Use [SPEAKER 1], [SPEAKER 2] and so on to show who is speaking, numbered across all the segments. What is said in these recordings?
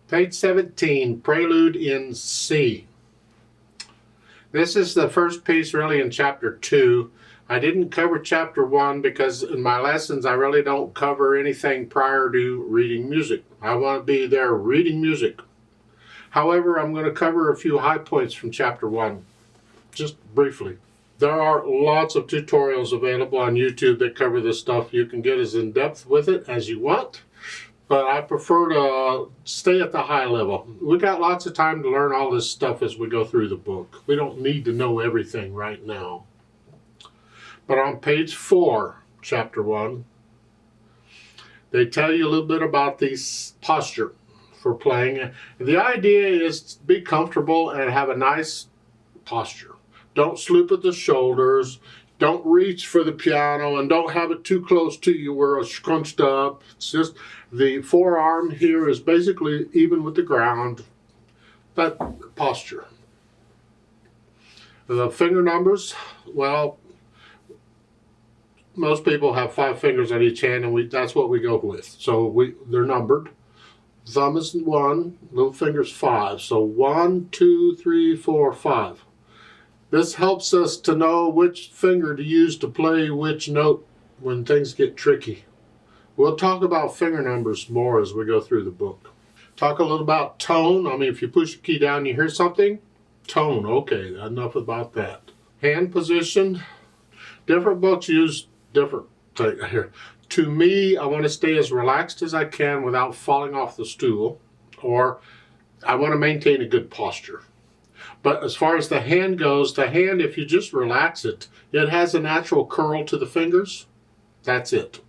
[SPEAKER 1] Page 17, Prelude in C. This is the first piece really in chapter 2. I didn't cover chapter 1 because in my lessons I really don't cover anything prior to reading music. I want to be there reading music. However, I'm going to cover a few high points from chapter 1, just briefly. There are lots of tutorials available on YouTube that cover this stuff. You can get as in-depth with it as you want, but I prefer to stay at the high level. We got lots of time to learn all this stuff as we go through the book. We don't need to know everything right now. But on page 4, chapter 1, they tell you a little bit about the posture for playing. The idea is to be comfortable and have a nice posture. Don't sloop at the shoulders. Don't reach for the piano and don't have it too close to you where it's scrunched up. It's just the forearm here is basically even with the ground. That posture. The finger numbers, well, most people have 5 fingers on each hand, and that's what we go with. So they're numbered. Thumb is 1, little finger's 5. So 1, 2, 3, 4, 5. This helps us to know which finger to use to play which note when things get tricky. We'll talk about finger numbers more as we go through the book. Talk a little about tone. I mean, if you push a key down and you hear something, tone. Okay, enough about that. Hand position. Different books use different things here. To me, I want to stay as relaxed as I can without falling off the stool, or I want to maintain a good posture. But as far as the hand goes, the hand, if you just relax it, it has a natural curl to the fingers. That's it.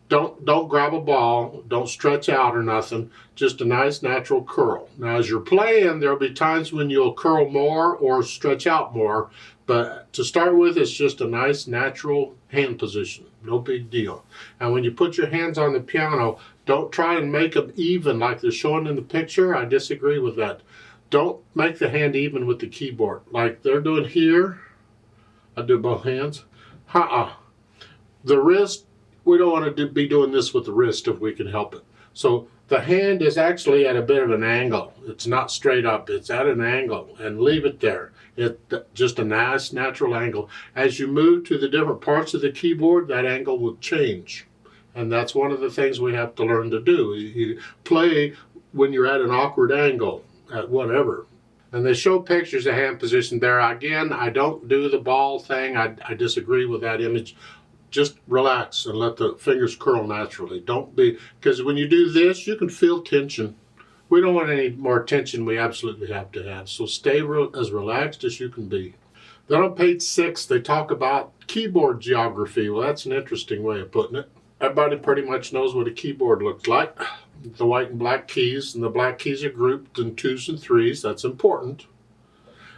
[SPEAKER 1] Don't grab a ball. Don't stretch out or nothing. Just a nice natural curl. Now, as you're playing, there'll be times when you'll curl more or stretch out more. But to start with, it's just a nice natural hand position. No big deal. And when you put your hands on the piano, don't try and make them even like they're showing in the picture. I disagree with that. Don't make the hand even with the keyboard. Like they're doing here. I do both hands. The wrist, we don't want to be doing this with the wrist if we can help it. So the hand is actually at a bit of an angle. It's not straight up. It's at an angle, and leave it there. It's just a nice natural angle. As you move to the different parts of the keyboard, that angle will change. And that's one of the things we have to learn to do. You play when you're at an awkward angle, at whatever. And they show pictures of hand position there. Again, I don't do the ball thing. I disagree with that image. Just relax and let the fingers curl naturally. Don't be, because when you do this, you can feel tension. We don't want any more tension we absolutely have to have. So stay as relaxed as you can be. Then on page 6, they talk about keyboard geography. Well, that's an interesting way of putting it. Everybody pretty much knows what a keyboard looks like. The white and black keys, and the black keys are grouped in 2s and 3s. That's important.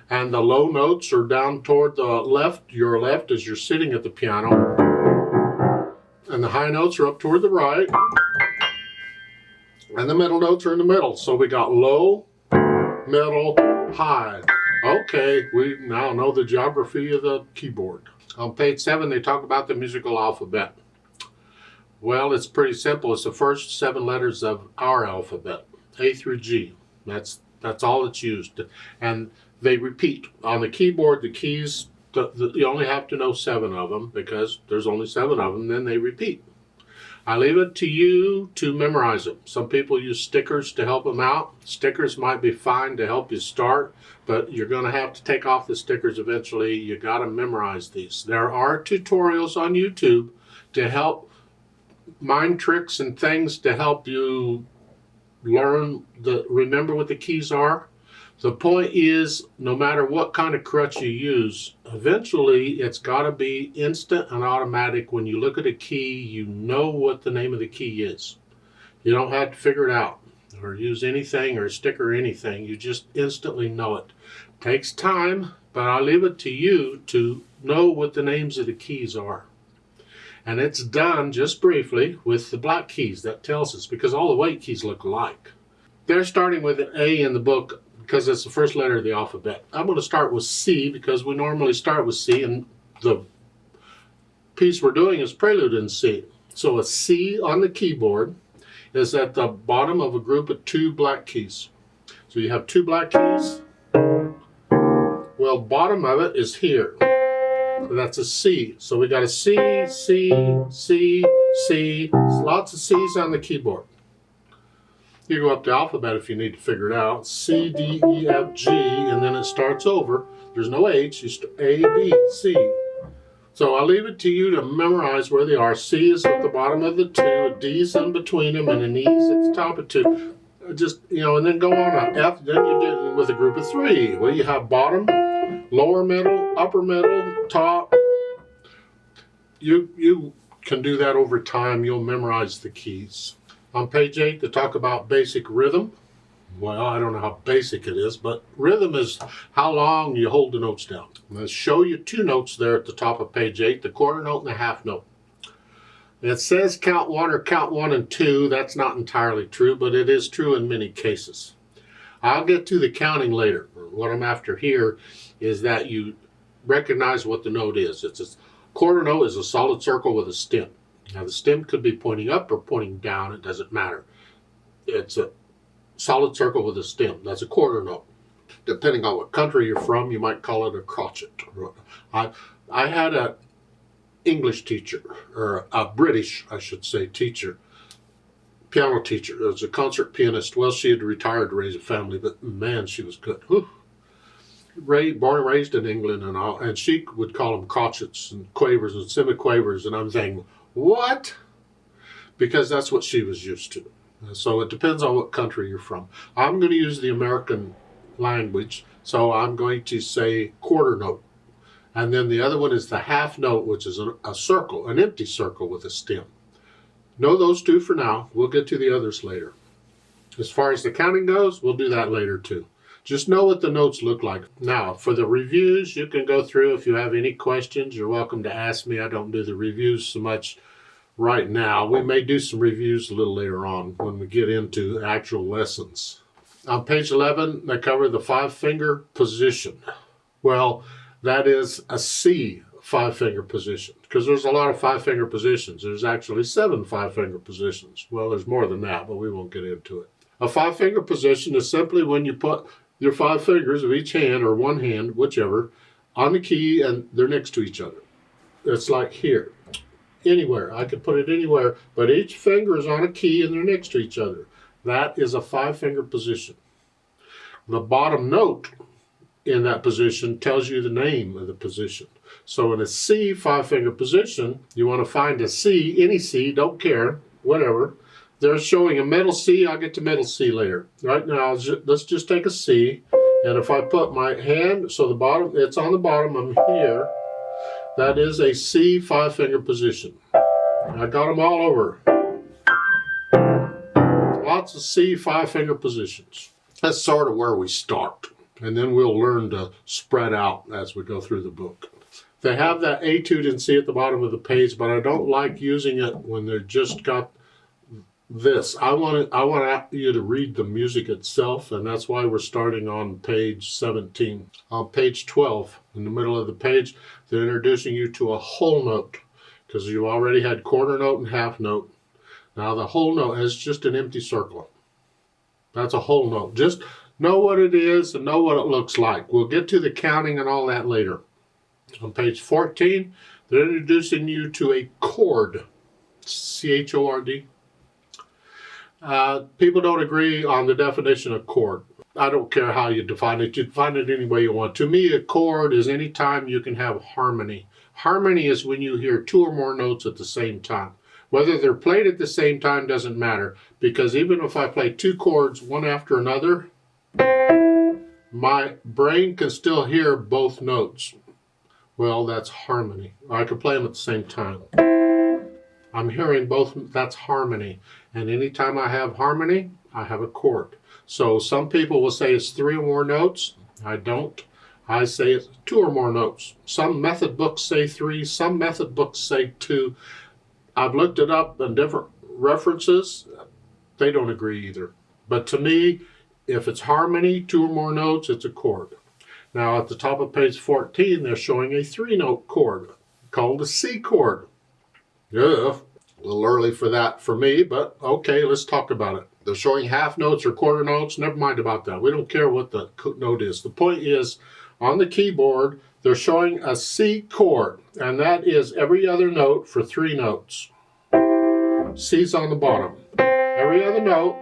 [SPEAKER 1] And the low notes are down toward the left, your left, as you're sitting at the piano. And the high notes are up toward the right. And the middle notes are in the middle. So we got low, middle, high. Okay, we now know the geography of the keyboard. On page 7, they talk about the musical alphabet. Well, it's pretty simple. It's the first 7 letters of our alphabet, A through G. That's all it's used. And they repeat. On the keyboard, the keys, you only have to know 7 of them because there's only 7 of them, then they repeat. I leave it to you to memorize them. Some people use stickers to help them out. Stickers might be fine to help you start, but you're going to have to take off the stickers eventually. You got to memorize these. There are tutorials on YouTube to help, mind tricks and things to help you remember what the keys are. The point is, no matter what kind of crutch you use, eventually it's got to be instant and automatic. When you look at a key, you know what the name of the key is. You don't have to figure it out or use anything or a sticker or anything. You just instantly know it. Takes time, but I leave it to you to know what the names of the keys are. And it's done just briefly with the black keys. That tells us, because all the white keys look alike. They're starting with an A in the book because it's the first letter of the alphabet. I'm going to start with C because we normally start with C, and the piece we're doing is Prelude in C. So a C on the keyboard is at the bottom of a group of 2 black keys. So you have 2 black keys. Well, bottom of it is here. So that's a C. So we got a C, C, C, C. Lots of C's on the keyboard. You go up the alphabet if you need to figure it out. C, D, E, F, G, and then it starts over. There's no H. You start A, B, C. So I'll leave it to you to memorize where they are. C is at the bottom of the 2, a D's in between them, and an E's at the top of 2. Just, and then go on a F, then you're dealing with a group of 3. Well, you have bottom, lower middle, upper middle, top. You can do that over time. You'll memorize the keys. On page 8, they talk about basic rhythm. Well, I don't know how basic it is, but rhythm is how long you hold the notes down. I'll show you 2 notes there at the top of page 8, the quarter note and the half note. It says count 1 or count 1 and 2. That's not entirely true, but it is true in many cases. I'll get to the counting later. What I'm after here is that you recognize what the note is. It's a quarter note is a solid circle with a stem. Now the stem could be pointing up or pointing down. It doesn't matter. It's a solid circle with a stem. That's a quarter note. Depending on what country you're from, you might call it a crotchet. I had an English teacher, or a British, I should say, teacher, piano teacher. It was a concert pianist. Well, she had retired to raise a family, but man, she was good. Whew. Born and raised in England and all, and she would call them crotchets and quavers and semiquavers, and I'm thinking, what? Because that's what she was used to. So it depends on what country you're from. I'm going to use the American language, so I'm going to say quarter note. And then the other one is the half note, which is a circle, an empty circle with a stem. Know those 2 for now. We'll get to the others later. As far as the counting goes, we'll do that later too. Just know what the notes look like. Now, for the reviews, you can go through. If you have any questions, you're welcome to ask me. I don't do the reviews so much right now. We may do some reviews a little later on when we get into actual lessons. On page 11, they cover the 5-finger position. Well, that is a C 5-finger position, because there's a lot of 5-finger positions. There's actually 7 5-finger positions. Well, there's more than that, but we won't get into it. A 5-finger position is simply when you put your 5 fingers of each hand, or one hand, whichever, on the key, and they're next to each other. It's like here. Anywhere. I could put it anywhere, but each finger is on a key and they're next to each other. That is a 5-finger position. The bottom note in that position tells you the name of the position. So in a C 5-finger position, you want to find a C, any C, don't care, whatever. They're showing a middle C. I'll get to middle C later. Right now, let's just take a C, and if I put my hand, so the bottom, it's on the bottom, I'm here. That is a C 5-finger position. I got them all over. Lots of C 5-finger positions. That's sort of where we start. And then we'll learn to spread out as we go through the book. They have that etude in C at the bottom of the page, but I don't like using it when they're just got this. I want you to read the music itself, and that's why we're starting on page 17. On page 12, in the middle of the page, they're introducing you to a whole note, because you already had quarter note and half note. Now the whole note is just an empty circle. That's a whole note. Just know what it is and know what it looks like. We'll get to the counting and all that later. On page 14, they're introducing you to a chord. C-H-O-R-D. People don't agree on the definition of chord. I don't care how you define it. You define it any way you want. To me, a chord is any time you can have harmony. Harmony is when you hear 2 or more notes at the same time. Whether they're played at the same time doesn't matter, because even if I play 2 chords one after another, my brain can still hear both notes. Well, that's harmony. Or I can play them at the same time. I'm hearing both, that's harmony. And anytime I have harmony, I have a chord. So some people will say it's 3 or more notes. I don't. I say it's 2 or more notes. Some method books say 3, some method books say 2. I've looked it up in different references. They don't agree either. But to me, if it's harmony, 2 or more notes, it's a chord. Now at the top of page 14, they're showing a 3-note chord called a C chord. Yeah. A little early for that for me, but okay, let's talk about it. They're showing half notes or quarter notes. Never mind about that. We don't care what the note is. The point is, on the keyboard, they're showing a C chord, and that is every other note for 3 notes. C's on the bottom. Every other note,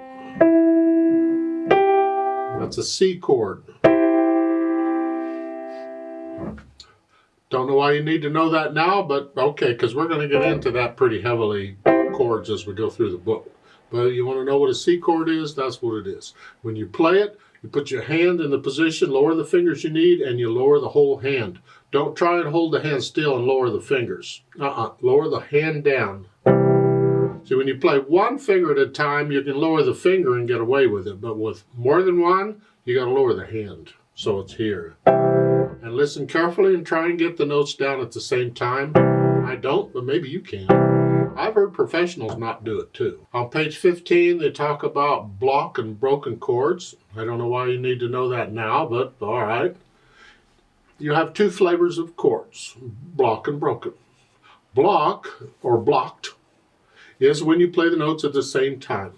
[SPEAKER 1] that's a C chord. Don't know why you need to know that now, but okay, because we're going to get into that pretty heavily, chords, as we go through the book. But you want to know what a C chord is? That's what it is. When you play it, you put your hand in the position, lower the fingers you need, and you lower the whole hand. Don't try and hold the hand still and lower the fingers. Lower the hand down. See, when you play one finger at a time, you can lower the finger and get away with it. But with more than one, you got to lower the hand. So it's here. And listen carefully and try and get the notes down at the same time. I don't, but maybe you can. I've heard professionals not do it too. On page 15, they talk about block and broken chords. I don't know why you need to know that now, but all right. You have 2 flavors of chords, block and broken. Block, or blocked, is when you play the notes at the same time.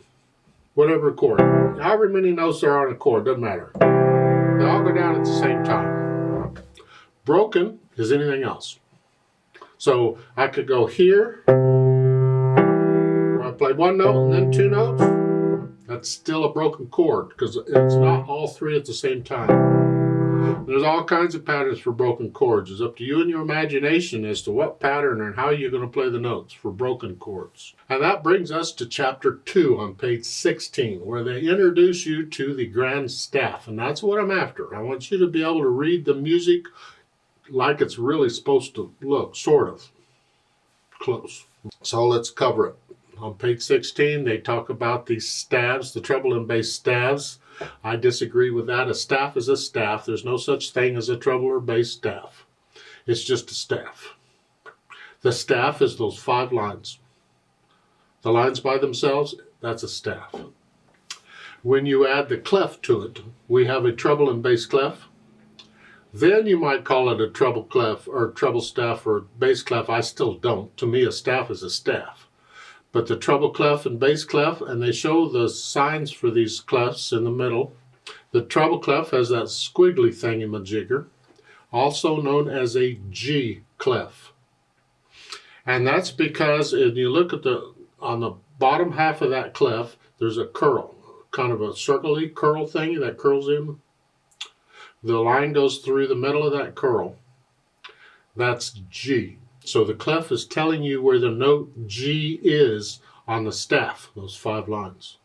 [SPEAKER 1] Whatever chord. However many notes there are on a chord, doesn't matter. They all go down at the same time. Broken is anything else. So I could go here, where I play 1 note and then 2 notes. That's still a broken chord because it's not all 3 at the same time. There's all kinds of patterns for broken chords. It's up to you and your imagination as to what pattern and how you're going to play the notes for broken chords. And that brings us to chapter 2 on page 16, where they introduce you to the grand staff. And that's what I'm after. I want you to be able to read the music like it's really supposed to look, sort of close. So let's cover it. On page 16, they talk about the staves, the treble and bass staves. I disagree with that. A staff is a staff. There's no such thing as a treble or bass staff. It's just a staff. The staff is those 5 lines. The lines by themselves, that's a staff. When you add the clef to it, we have a treble and bass clef. Then you might call it a treble clef or treble staff or bass clef. I still don't. To me, a staff is a staff. But the treble clef and bass clef, and they show the signs for these clefs in the middle. The treble clef has that squiggly thingy-majigger, also known as a G clef. And that's because if you look at on the bottom half of that clef, there's a curl, kind of a circle-y curl thingy that curls in. The line goes through the middle of that curl. That's G. So the clef is telling you where the note G is on the staff, those 5 lines.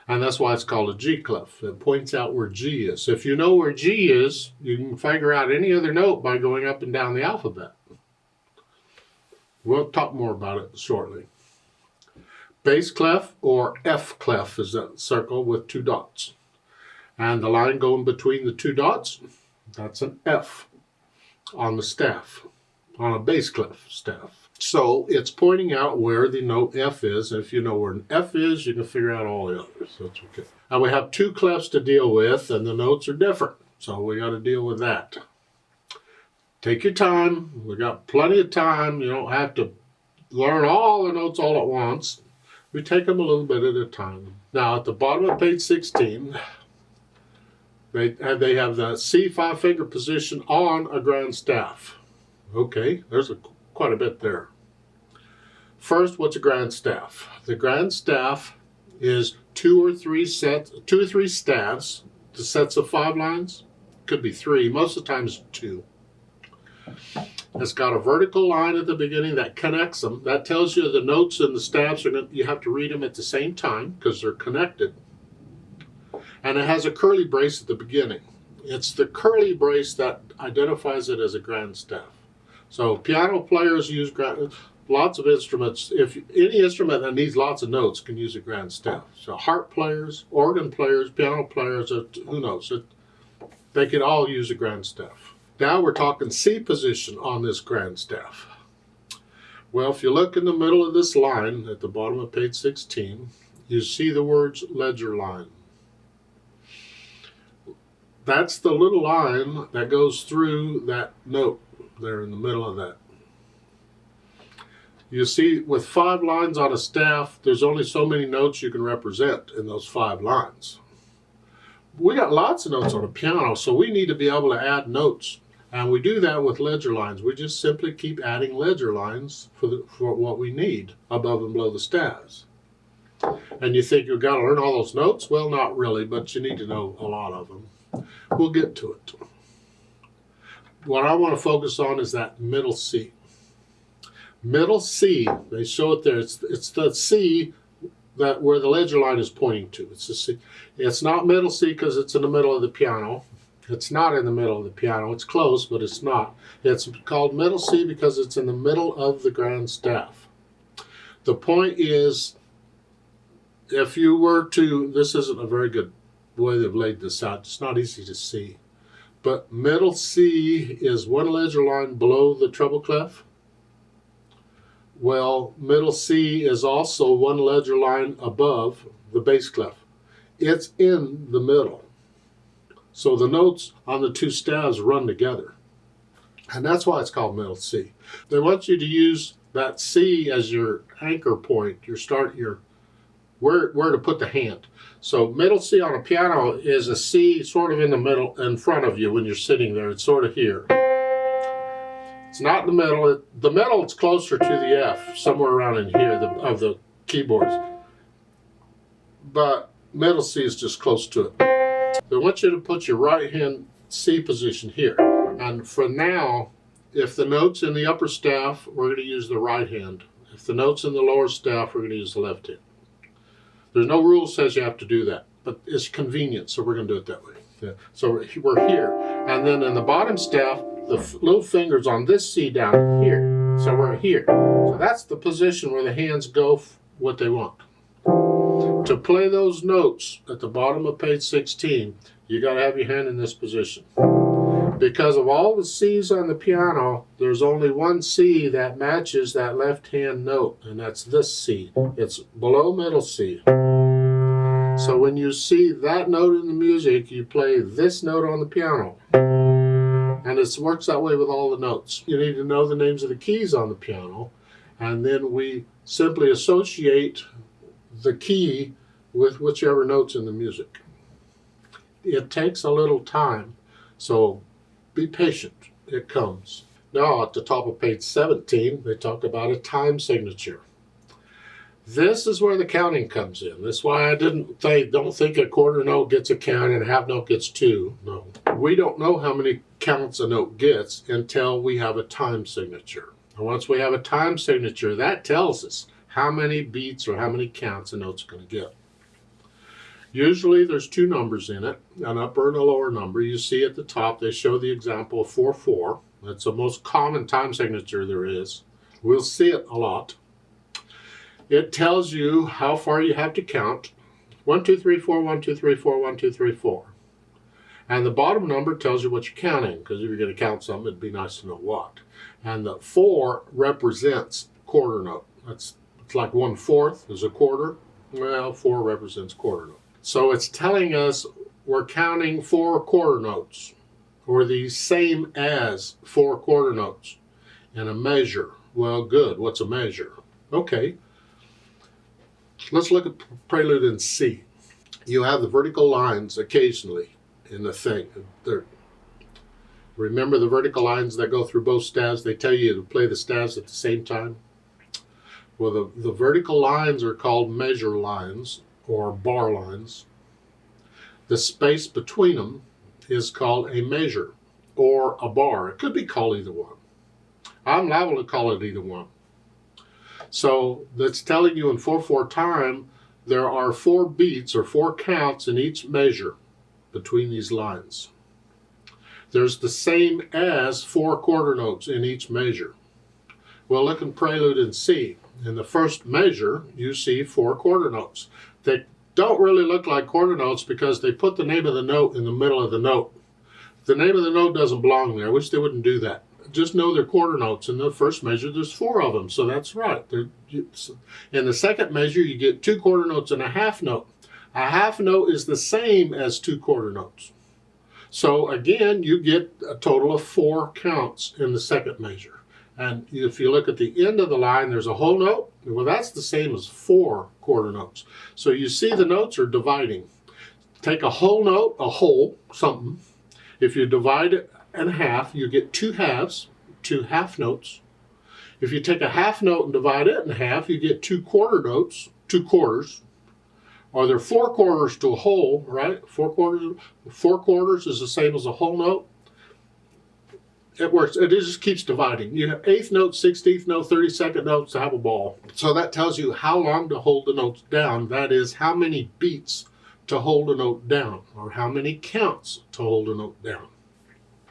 [SPEAKER 1] And that's why it's called a G clef. It points out where G is. If you know where G is, you can figure out any other note by going up and down the alphabet. We'll talk more about it shortly. Bass clef, or F clef, is that circle with 2 dots. And the line going between the 2 dots, that's an F on the staff, on a bass clef staff. So it's pointing out where the note F is. And if you know where an F is, you can figure out all the others. That's okay. And we have 2 clefs to deal with, and the notes are different. So we got to deal with that. Take your time. We got plenty of time. You don't have to learn all the notes all at once. We take them a little bit at a time. Now at the bottom of page 16, they have the C 5-finger position on a grand staff. Okay, there's quite a bit there. First, what's a grand staff? The grand staff is 2 or 3 staves, the sets of 5 lines. Could be 3, most of the time it's 2. It's got a vertical line at the beginning that connects them. That tells you the notes and the staves you have to read them at the same time because they're connected. And it has a curly brace at the beginning. It's the curly brace that identifies it as a grand staff. So piano players use lots of instruments. If any instrument that needs lots of notes can use a grand staff. So harp players, organ players, piano players, who knows? They could all use a grand staff. Now we're talking C position on this grand staff. Well, if you look in the middle of this line at the bottom of page 16, you see the words ledger line. That's the little line that goes through that note there in the middle of that. You see, with 5 lines on a staff, there's only so many notes you can represent in those 5 lines. We got lots of notes on a piano, so we need to be able to add notes. And we do that with ledger lines. We just simply keep adding ledger lines for what we need above and below the staves. And you think you've got to learn all those notes? Well, not really, but you need to know a lot of them. We'll get to it. What I want to focus on is that middle C. Middle C, they show it there. It's the C that where the ledger line is pointing to. It's the C. It's not middle C because it's in the middle of the piano. It's not in the middle of the piano. It's close, but it's not. It's called middle C because it's in the middle of the grand staff. The point is, if you were to, this isn't a very good way they've laid this out. It's not easy to see. But middle C is one ledger line below the treble clef. Well, middle C is also one ledger line above the bass clef. It's in the middle. So the notes on the 2 staves run together. And that's why it's called middle C. They want you to use that C as your anchor point, where to put the hand. So middle C on a piano is a C sort of in the middle, in front of you when you're sitting there. It's sort of here. It's not in the middle. The middle is closer to the F, somewhere around in here of the keyboards. But middle C is just close to it. They want you to put your right hand C position here. And for now, if the note's in the upper staff, we're going to use the right hand. If the note's in the lower staff, we're going to use the left hand. There's no rule that says you have to do that, but it's convenient, so we're going to do it that way. Yeah. So we're here. And then in the bottom staff, the little finger's on this C down here. So we're here. So that's the position where the hands go what they want. To play those notes at the bottom of page 16, you got to have your hand in this position. Because of all the C's on the piano, there's only one C that matches that left hand note, and that's this C. It's below middle C. So when you see that note in the music, you play this note on the piano. And it works that way with all the notes. You need to know the names of the keys on the piano, and then we simply associate the key with whichever notes in the music. It takes a little time, so be patient. It comes. Now at the top of page 17, they talk about a time signature. This is where the counting comes in. That's why I don't think a quarter note gets a count and a half note gets 2. No. We don't know how many counts a note gets until we have a time signature. And once we have a time signature, that tells us how many beats or how many counts a note's going to get. Usually there's 2 numbers in it, an upper and a lower number. You see at the top, they show the example of 4/4. That's the most common time signature there is. We'll see it a lot. It tells you how far you have to count. 1, 2, 3, 4, 1, 2, 3, 4, 1, 2, 3, 4. And the bottom number tells you what you're counting, because if you're going to count something, it'd be nice to know what. And the 4 represents quarter note. It's like 1/4 is a quarter. Well, 4 represents quarter note. So it's telling us we're counting 4 quarter notes, or the same as 4 quarter notes in a measure. Well, good. What's a measure? Okay. Let's look at Prelude in C. You have the vertical lines occasionally in the thing. Remember the vertical lines that go through both staves? They tell you to play the staves at the same time. Well, the vertical lines are called measure lines or bar lines. The space between them is called a measure or a bar. It could be called either one. I'm liable to call it either one. So that's telling you in 4/4 time, there are 4 beats or 4 counts in each measure between these lines. There's the same as 4 quarter notes in each measure. Well, look in Prelude in C. In the first measure, you see 4 quarter notes. They don't really look like quarter notes because they put the name of the note in the middle of the note. The name of the note doesn't belong there. I wish they wouldn't do that. Just know they're quarter notes. In the first measure, there's 4 of them, so that's right. In the second measure, you get 2 quarter notes and a half note. A half note is the same as 2 quarter notes. So again, you get a total of 4 counts in the second measure. And if you look at the end of the line, there's a whole note. Well, that's the same as 4 quarter notes. So you see the notes are dividing. Take a whole note, a whole, something. If you divide it in half, you get 2 halves, 2 half notes. If you take a half note and divide it in half, you get 2 quarter notes, 2 quarters. Or there are 4 quarters to a whole, right? 4 quarters is the same as a whole note. It works. It just keeps dividing. You have 8th note, 16th note, 32nd notes to have a ball. So that tells you how long to hold the notes down. That is, how many beats to hold a note down, or how many counts to hold a note down.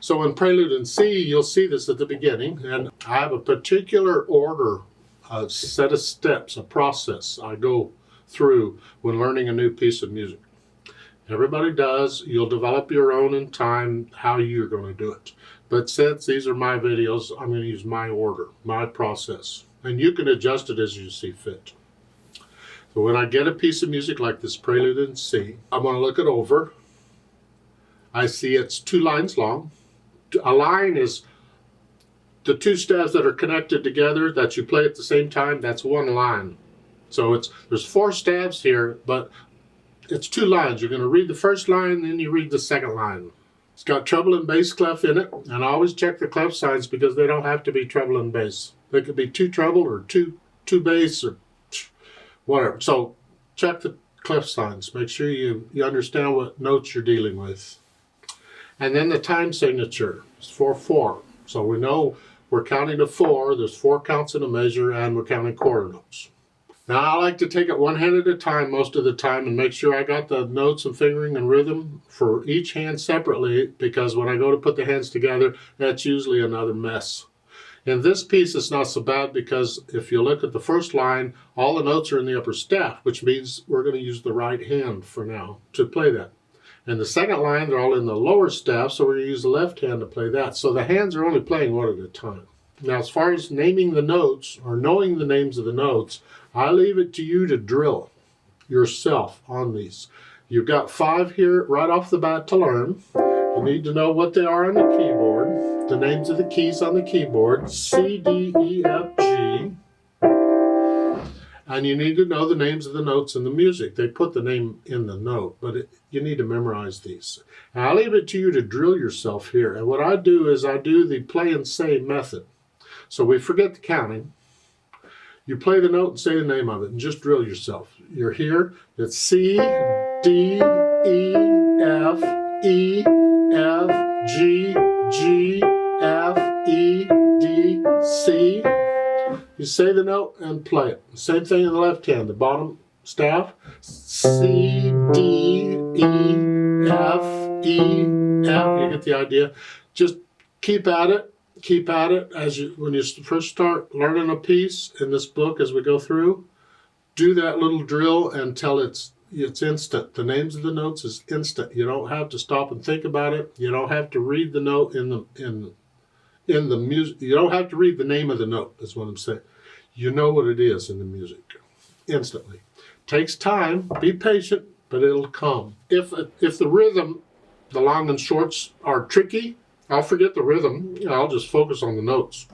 [SPEAKER 1] So in Prelude in C, you'll see this at the beginning, and I have a particular order, a set of steps, a process I go through when learning a new piece of music. Everybody does. You'll develop your own in time how you're going to do it. But since these are my videos, I'm going to use my order, my process. And you can adjust it as you see fit. So when I get a piece of music like this Prelude in C, I'm going to look it over. I see it's 2 lines long. A line is the 2 steps that are connected together that you play at the same time. That's 1 line. So there's 4 stabs here, but it's 2 lines. You're going to read the first line, then you read the second line. It's got treble and bass clef in it, and I always check the clef signs because they don't have to be treble and bass. They could be 2 treble or 2 bass or whatever. So check the clef signs. Make sure you understand what notes you're dealing with. And then the time signature is 4/4. So we know we're counting to 4. There's 4 counts in a measure, and we're counting quarter notes. Now, I like to take it one hand at a time most of the time and make sure I got the notes and fingering and rhythm for each hand separately, because when I go to put the hands together, that's usually another mess. In this piece, it's not so bad because if you look at the first line, all the notes are in the upper staff, which means we're going to use the right hand for now to play that. And the second line, they're all in the lower staff, so we're going to use the left hand to play that. So the hands are only playing one at a time. Now, as far as naming the notes or knowing the names of the notes, I leave it to you to drill yourself on these. You've got 5 here right off the bat to learn. You need to know what they are on the keyboard, the names of the keys on the keyboard, C, D, E, F, G. And you need to know the names of the notes in the music. They put the name in the note, but you need to memorize these. And I leave it to you to drill yourself here. And what I do is I do the play and say method. So we forget the counting. You play the note and say the name of it and just drill yourself. You're here. It's C, D, E, F, E, F, G, G, F, E, D, C. You say the note and play it. Same thing in the left hand. The bottom staff. C, D, E, F, E, F. You get the idea. Just keep at it. Keep at it when you first start learning a piece in this book as we go through. Do that little drill until it's instant. The names of the notes is instant. You don't have to stop and think about it. You don't have to read the note in the music. You don't have to read the name of the note, is what I'm saying. You know what it is in the music instantly. Takes time. Be patient, but it'll come. If the rhythm, the long and shorts are tricky, I'll forget the rhythm. I'll just focus on the notes.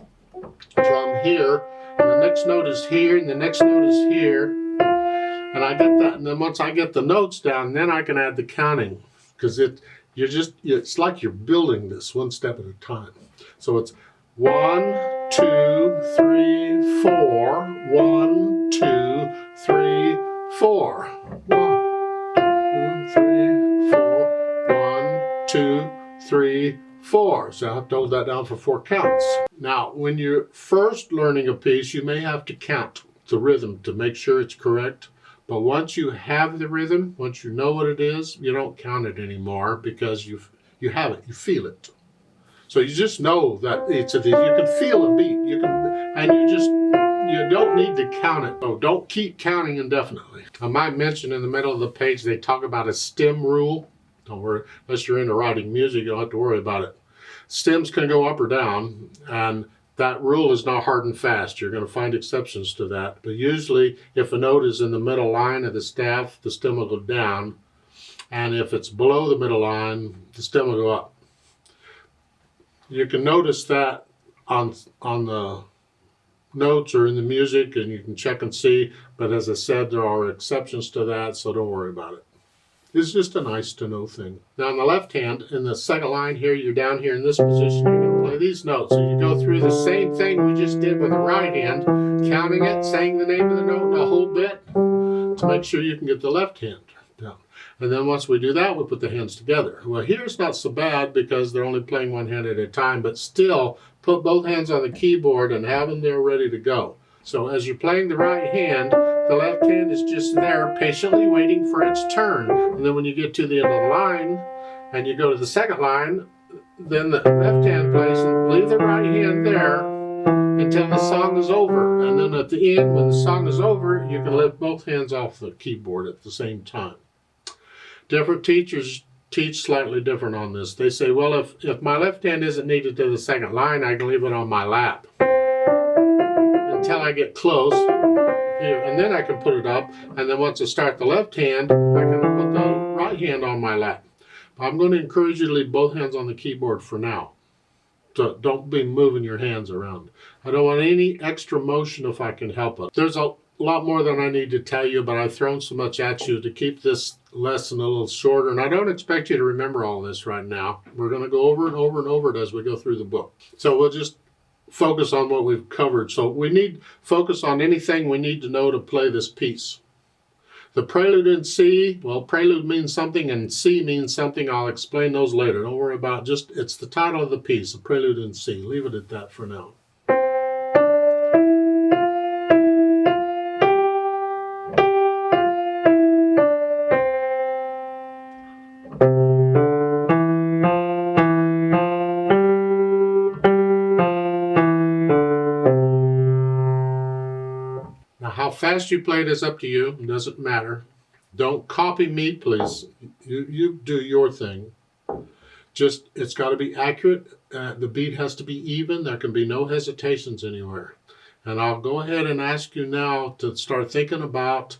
[SPEAKER 1] So I'm here, and the next note is here, and the next note is here, and I get that. And then once I get the notes down, then I can add the counting, because it's like you're building this one step at a time. So it's 1, 2, 3, 4. 1, 2, 3, 4. 1, 2, 3, 4. 1, 2, 3, 4. So I have to hold that down for 4 counts. Now, when you're first learning a piece, you may have to count the rhythm to make sure it's correct. But once you have the rhythm, once you know what it is, you don't count it anymore because you have it, you feel it. So you just know that you can feel a beat. You don't need to count it. Oh, don't keep counting indefinitely. I might mention in the middle of the page they talk about a stem rule. Don't worry, unless you're into writing music, you don't have to worry about it. Stems can go up or down, and that rule is not hard and fast. You're going to find exceptions to that. But usually, if a note is in the middle line of the staff, the stem will go down. And if it's below the middle line, the stem will go up. You can notice that on the notes or in the music, and you can check and see. But as I said, there are exceptions to that, so don't worry about it. It's just a nice to know thing. Now on the left hand, in the second line here, you're down here in this position, you're going to play these notes. So you go through the same thing we just did with the right hand, counting it, saying the name of the note and a whole bit to make sure you can get the left hand down. And then once we do that, we put the hands together. Well, here it's not so bad because they're only playing one hand at a time, but still put both hands on the keyboard and have them there ready to go. So as you're playing the right hand, the left hand is just there patiently waiting for its turn. And then when you get to the end of the line and you go to the second line, then the left hand plays and leave the right hand there until the song is over. And then at the end, when the song is over, you can lift both hands off the keyboard at the same time. Different teachers teach slightly different on this. They say, well, if my left hand isn't needed to the second line, I can leave it on my lap until I get close here, and then I can put it up, and then once I start the left hand, I can put the right hand on my lap. I'm going to encourage you to leave both hands on the keyboard for now. So don't be moving your hands around. I don't want any extra motion if I can help it. There's a lot more than I need to tell you, but I've thrown so much at you to keep this lesson a little shorter, and I don't expect you to remember all this right now. We're going to go over and over and over it as we go through the book. So we'll just focus on what we've covered. So we need focus on anything we need to know to play this piece. The prelude in C, well, prelude means something and C means something. I'll explain those later. Don't worry about it. It's the title of the piece, the prelude in C. Leave it at that for now. How fast you play it is up to you. It doesn't matter. Don't copy me, please. You do your thing. Just, it's got to be accurate. The beat has to be even. There can be no hesitations anywhere. And I'll go ahead and ask you now to start thinking about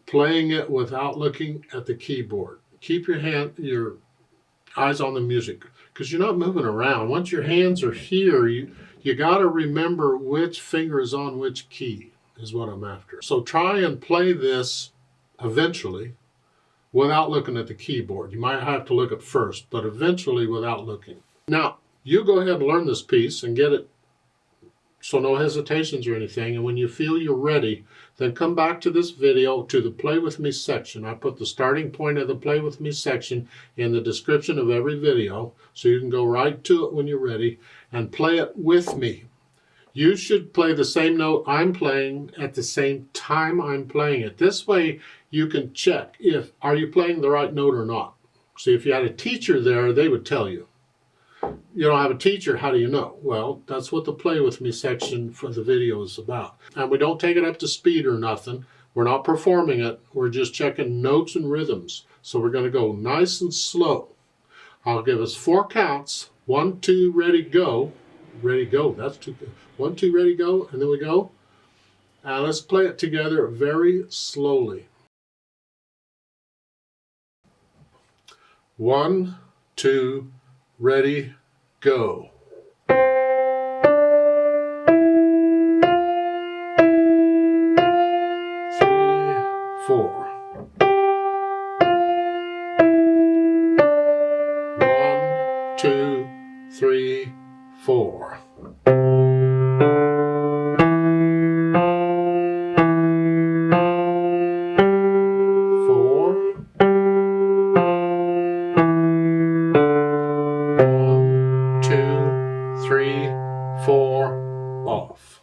[SPEAKER 1] playing it without looking at the keyboard. Keep your eyes on the music, because you're not moving around. Once your hands are here, you got to remember which finger is on which key. Is what I'm after. So try and play this eventually without looking at the keyboard. You might have to look at first, but eventually without looking. Now, you go ahead and learn this piece and get it so no hesitations or anything. And when you feel you're ready, then come back to this video to the Play With Me section. I put the starting point of the Play With Me section in the description of every video, so you can go right to it when you're ready and play it with me. You should play the same note I'm playing at the same time I'm playing it. This way you can check are you playing the right note or not. See, if you had a teacher there, they would tell you. You don't have a teacher, how do you know? Well, that's what the Play With Me section for the video is about. And we don't take it up to speed or nothing. We're not performing it. We're just checking notes and rhythms. So we're going to go nice and slow. I'll give us 4 counts. 1, 2, ready, go. Ready, go. That's 2. 1, 2, ready, go. And then we go. Let's play it together very slowly. 1, 2, ready, go. 3, 4. 1, 2, 3, 4. 3, 4, off.